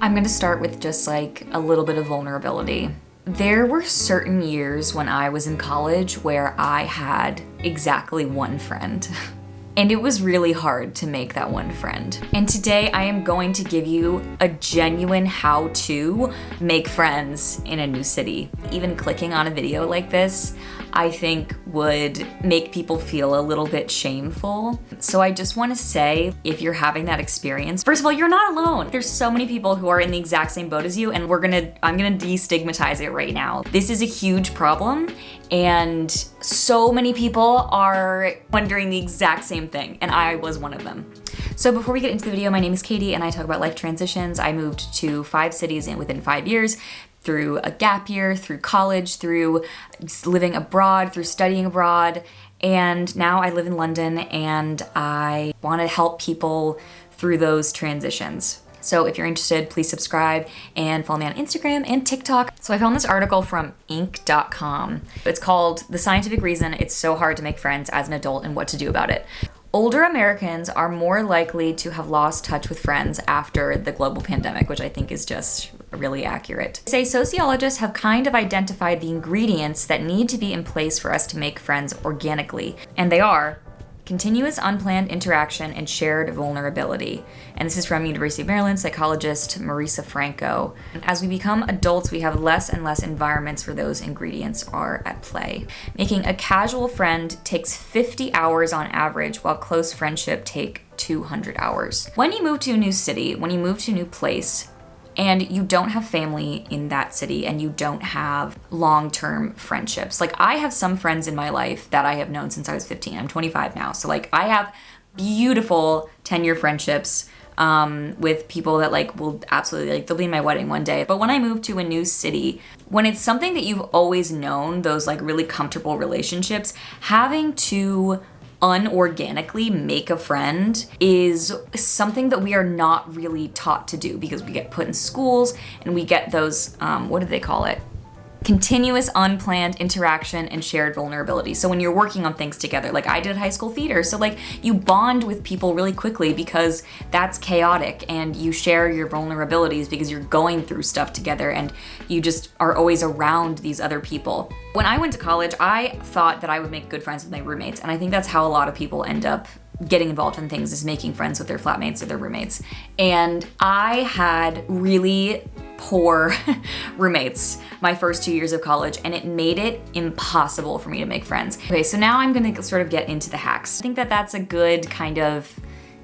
I'm gonna start with just like a little bit of vulnerability. There were certain years when I was in college where I had exactly one friend. And it was really hard to make that one friend. And today I am going to give you a genuine how to make friends in a new city. Even clicking on a video like this, I think would make people feel a little bit shameful. So I just want to say, if you're having that experience, first of all, you're not alone. There's so many people who are in the exact same boat as you, and I'm gonna destigmatize it right now. This is a huge problem, and so many people are wondering the exact same thing, and I was one of them. So before we get into the video, my name is Katie and I talk about life transitions. I moved to 5 cities within 5 years, through a gap year, through college, through living abroad, through studying abroad, and now I live in London and I want to help people through those transitions. So if you're interested, please subscribe and follow me on Instagram and TikTok. So I found this article from Inc.com. It's called "The Scientific Reason It's So Hard to Make Friends as an Adult and What to Do About It." Older Americans are more likely to have lost touch with friends after the global pandemic, which I think is just really accurate. They say sociologists have kind of identified the ingredients that need to be in place for us to make friends organically, and they are continuous unplanned interaction and shared vulnerability. And this is from University of Maryland psychologist Marisa Franco. As we become adults, we have less and less environments where those ingredients are at play. Making a casual friend takes 50 hours on average, while close friendship take 200 hours. When you move to a new city, when you move to a new place, and you don't have family in that city and you don't have long-term friendships. Like, I have some friends in my life that I have known since I was 15. I'm 25 now. So like, I have beautiful 10-year friendships with people that like will absolutely, like, they'll be in my wedding one day. But when I move to a new city, when it's something that you've always known, those like really comfortable relationships, having to unorganically make a friend is something that we are not really taught to do, because we get put in schools and we get those, what do they call it? Continuous unplanned interaction and shared vulnerability. So when you're working on things together, like I did high school theater, so like you bond with people really quickly because that's chaotic, and you share your vulnerabilities because you're going through stuff together and you just are always around these other people. When I went to college, I thought that I would make good friends with my roommates, and I think that's how a lot of people end up getting involved in things, is making friends with their flatmates or their roommates. And I had really poor roommates my first 2 years of college, and it made it impossible for me to make friends. Okay, so now I'm gonna sort of get into the hacks. I think that that's a good kind of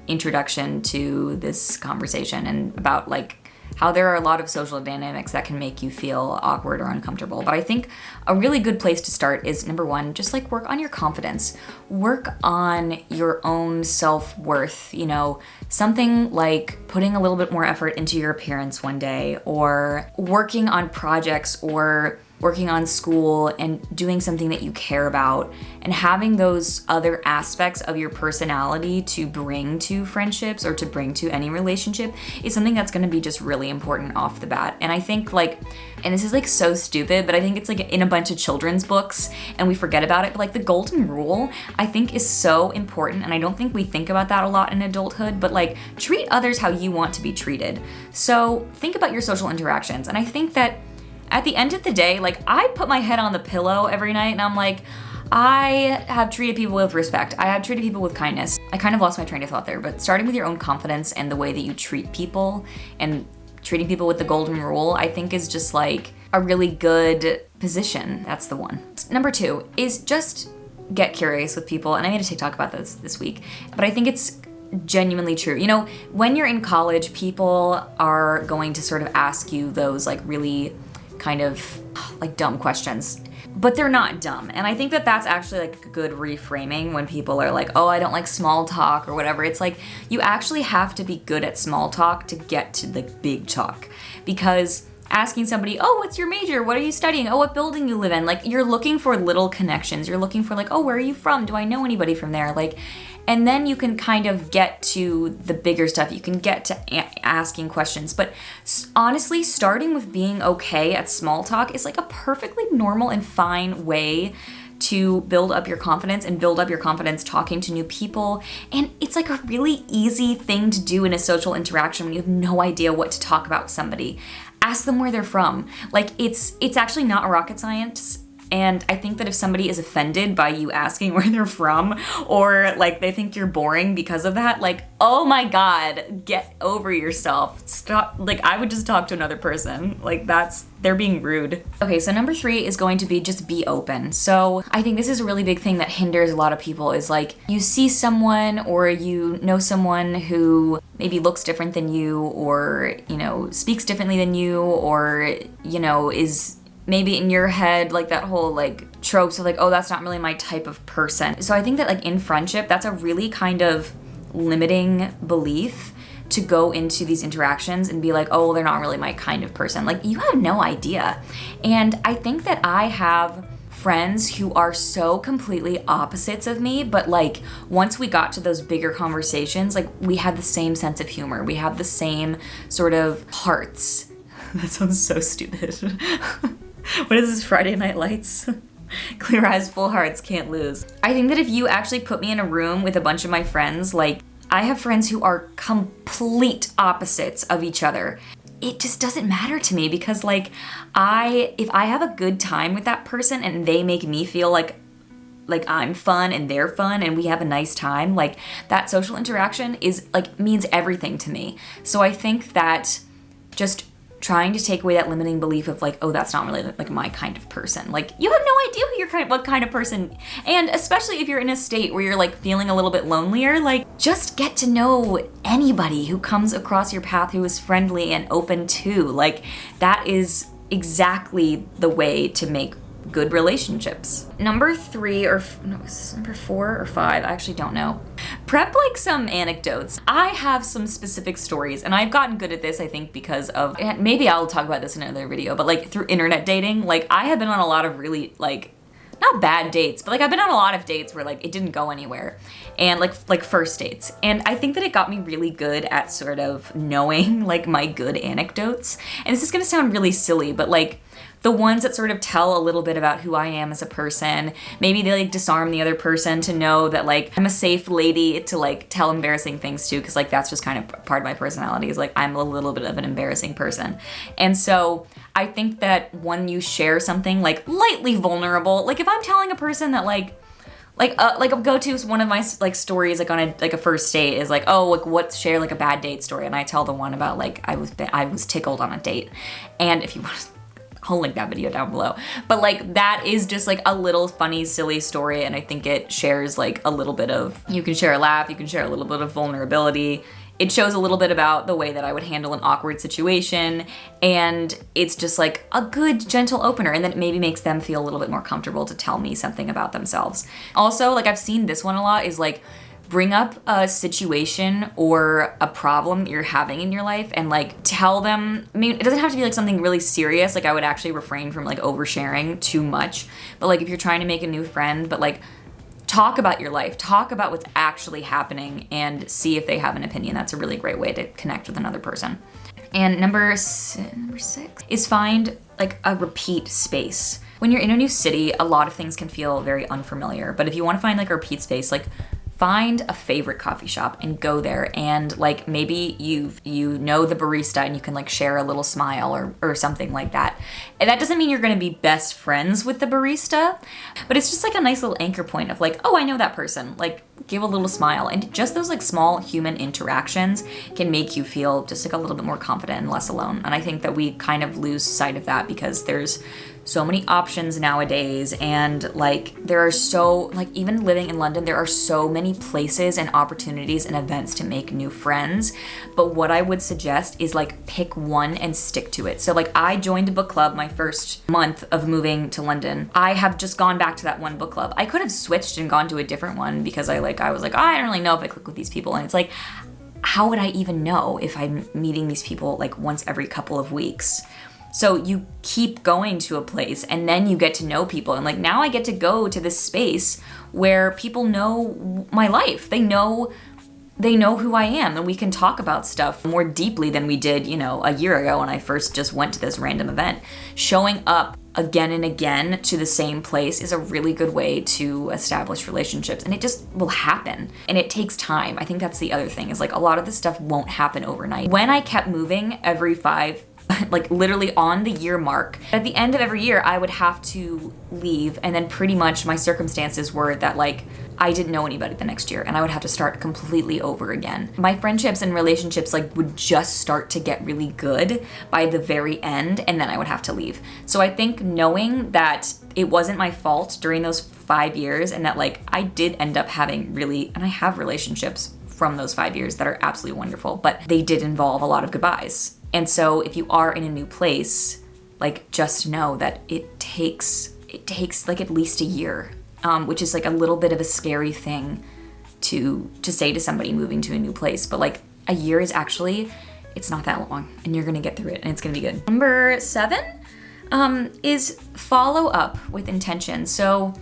introduction to this conversation, and about like how there are a lot of social dynamics that can make you feel awkward or uncomfortable. But I think a really good place to start is, number one, just like work on your confidence. Work on your own self-worth, you know, something like putting a little bit more effort into your appearance one day, or working on projects, or working on school and doing something that you care about, and having those other aspects of your personality to bring to friendships or to bring to any relationship is something that's gonna be just really important off the bat. And I think like, and this is like so stupid, but I think it's like in a bunch of children's books and we forget about it, but like the golden rule I think is so important, and I don't think we think about that a lot in adulthood, but like treat others how you want to be treated. So think about your social interactions, and I think that at the end of the day, like I put my head on the pillow every night and I'm like, I have treated people with respect. I have treated people with kindness. I kind of lost my train of thought there, but starting with your own confidence and the way that you treat people and treating people with the golden rule, I think is just like a really good position. That's the one. Number 2 is just get curious with people. And I made a TikTok about this week, but I think it's genuinely true. You know, when you're in college, people are going to sort of ask you those like really kind of like dumb questions, but they're not dumb. And I think that that's actually like a good reframing when people are like, oh, I don't like small talk or whatever. It's like, you actually have to be good at small talk to get to the big talk, because asking somebody, oh, what's your major? What are you studying? Oh, what building you live in? Like, you're looking for little connections. You're looking for like, oh, where are you from? Do I know anybody from there? Like, and then you can kind of get to the bigger stuff. You can get to asking questions. But honestly, starting with being okay at small talk is like a perfectly normal and fine way to build up your confidence and build up your confidence talking to new people. And it's like a really easy thing to do in a social interaction when you have no idea what to talk about with somebody. Ask them where they're from. Like it's actually not rocket science. And I think that if somebody is offended by you asking where they're from, or like they think you're boring because of that, like, oh my God, get over yourself. Stop. Like, I would just talk to another person. Like, they're being rude. Okay, so number 3 is going to be just be open. So I think this is a really big thing that hinders a lot of people is like, you see someone or you know someone who maybe looks different than you, or, you know, speaks differently than you, or, you know, is maybe in your head, like that whole like tropes of like, oh, that's not really my type of person. So I think that like in friendship, that's a really kind of limiting belief to go into these interactions and be like, oh, well, they're not really my kind of person. Like, you have no idea. And I think that I have friends who are so completely opposites of me, but like once we got to those bigger conversations, like we had the same sense of humor. We have the same sort of hearts. That sounds so stupid. What is this, Friday Night Lights? Clear eyes, full hearts, can't lose. I think that if you actually put me in a room with a bunch of my friends, like I have friends who are complete opposites of each other. It just doesn't matter to me because like if I have a good time with that person and they make me feel like I'm fun and they're fun and we have a nice time, like that social interaction is like means everything to me. So I think that just trying to take away that limiting belief of like, oh, that's not really like my kind of person. Like, you have no idea what kind of person, and especially if you're in a state where you're like feeling a little bit lonelier, like just get to know anybody who comes across your path who is friendly and open too. Like, that is exactly the way to make good relationships. Number 3 or no, is this number 4 or 5? I actually don't know. Prep like some anecdotes. I have some specific stories and I've gotten good at this, I think, because of, and maybe I'll talk about this in another video, but like through internet dating, like I have been on a lot of really like, not bad dates, but like I've been on a lot of dates where like it didn't go anywhere, and like first dates. And I think that it got me really good at sort of knowing like my good anecdotes. And this is gonna sound really silly, but like the ones that sort of tell a little bit about who I am as a person. Maybe they like disarm the other person to know that like I'm a safe lady to like tell embarrassing things to, because like that's just kind of part of my personality is like I'm a little bit of an embarrassing person. And so I think that when you share something like lightly vulnerable, like if I'm telling a person that like a go-to one of my like stories like on a first date is like, oh, like share like a bad date story, and I tell the one about like I was tickled on a date. And if you want, I'll link that video down below. But like that is just like a little funny, silly story, and I think it shares like a little bit of, you can share a laugh, you can share a little bit of vulnerability. It shows a little bit about the way that I would handle an awkward situation, and it's just like a good gentle opener, and then it maybe makes them feel a little bit more comfortable to tell me something about themselves. Also, like I've seen this one a lot is like bring up a situation or a problem that you're having in your life and like tell them, I mean, it doesn't have to be like something really serious. Like I would actually refrain from like oversharing too much. But like if you're trying to make a new friend, but like talk about your life, talk about what's actually happening and see if they have an opinion. That's a really great way to connect with another person. And number 6 is find like a repeat space. When you're in a new city, a lot of things can feel very unfamiliar. But if you want to find like a repeat space, like find a favorite coffee shop and go there, and like maybe you know the barista and you can like share a little smile or something like that. And that doesn't mean you're gonna be best friends with the barista, but it's just like a nice little anchor point of like, oh, I know that person. Like give a little smile, and just those like small human interactions can make you feel just like a little bit more confident and less alone. And I think that we kind of lose sight of that because there's so many options nowadays, and like there are so, like even living in London, there are so many places and opportunities and events to make new friends. But what I would suggest is like pick one and stick to it. So like I joined a book club my first month of moving to London. I have just gone back to that one book club. I could have switched and gone to a different one because I was like, oh, I don't really know if I click with these people. And it's like, how would I even know if I'm meeting these people like once every couple of weeks? So you keep going to a place and then you get to know people. And like now I get to go to this space where people know my life. They know who I am, and we can talk about stuff more deeply than we did, you know, a year ago when I first just went to this random event. Showing up again and again to the same place is a really good way to establish relationships, and it just will happen. And it takes time. I think that's the other thing, is like a lot of this stuff won't happen overnight. When I kept moving every like literally on the year mark, at the end of every year I would have to leave, and then pretty much my circumstances were that like I didn't know anybody the next year and I would have to start completely over again. My friendships and relationships like would just start to get really good by the very end, and then I would have to leave. So I think knowing that it wasn't my fault during those 5 years, and that like I did end up having and I have relationships from those 5 years that are absolutely wonderful, but they did involve a lot of goodbyes. And so if you are in a new place, like just know that it takes like at least a year, which is like a little bit of a scary thing to say to somebody moving to a new place. But like a year is actually, it's not that long, and you're gonna get through it and it's gonna be good. Number 7 is follow up with intention. So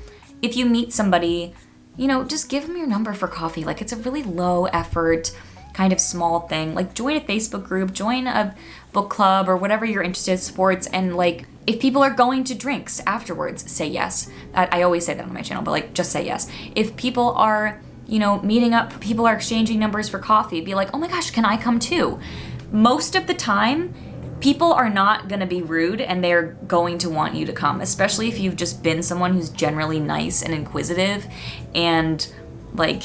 if you meet somebody, just give them your number for coffee. Like it's a really low effort, kind of small thing. Like join a Facebook group, join a book club or whatever you're interested in, sports, and like if people are going to drinks afterwards, say yes. I always say that on my channel, but like just say yes. If people are, meeting up, people are exchanging numbers for coffee, be like, oh my gosh, can I come too? Most of the time, people are not gonna be rude and they're going to want you to come, especially if you've just been someone who's generally nice and inquisitive, and like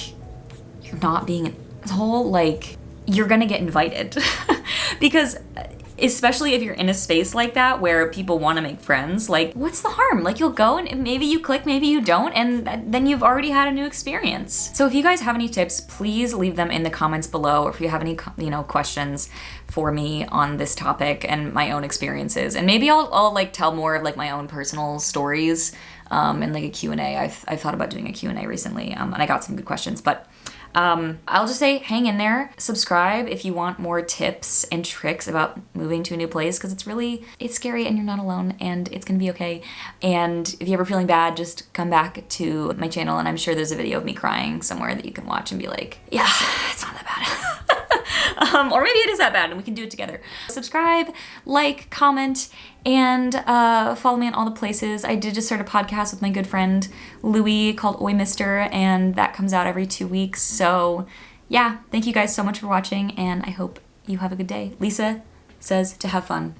you're not being an asshole, like you're gonna get invited. Because especially if you're in a space like that where people want to make friends, like what's the harm? Like you'll go and maybe you click, maybe you don't, and then you've already had a new experience. So if you guys have any tips, please leave them in the comments below, or if you have any questions for me on this topic and my own experiences, and maybe I'll like tell more of like my own personal stories and like a Q&A. I've thought about doing a Q&A recently, and I got some good questions, but I'll just say hang in there, subscribe if you want more tips and tricks about moving to a new place, because it's scary and you're not alone and it's gonna be okay. And if you're ever feeling bad, just come back to my channel and I'm sure there's a video of me crying somewhere that you can watch and be like, yeah, it's not that bad. Or maybe it is that bad and we can do it together. Subscribe, like, comment, and follow me on all the places. I did just start a podcast with my good friend Louie called Oi Mister, and that comes out every 2 weeks. So yeah, thank you guys so much for watching, and I hope you have a good day. Lisa says to have fun.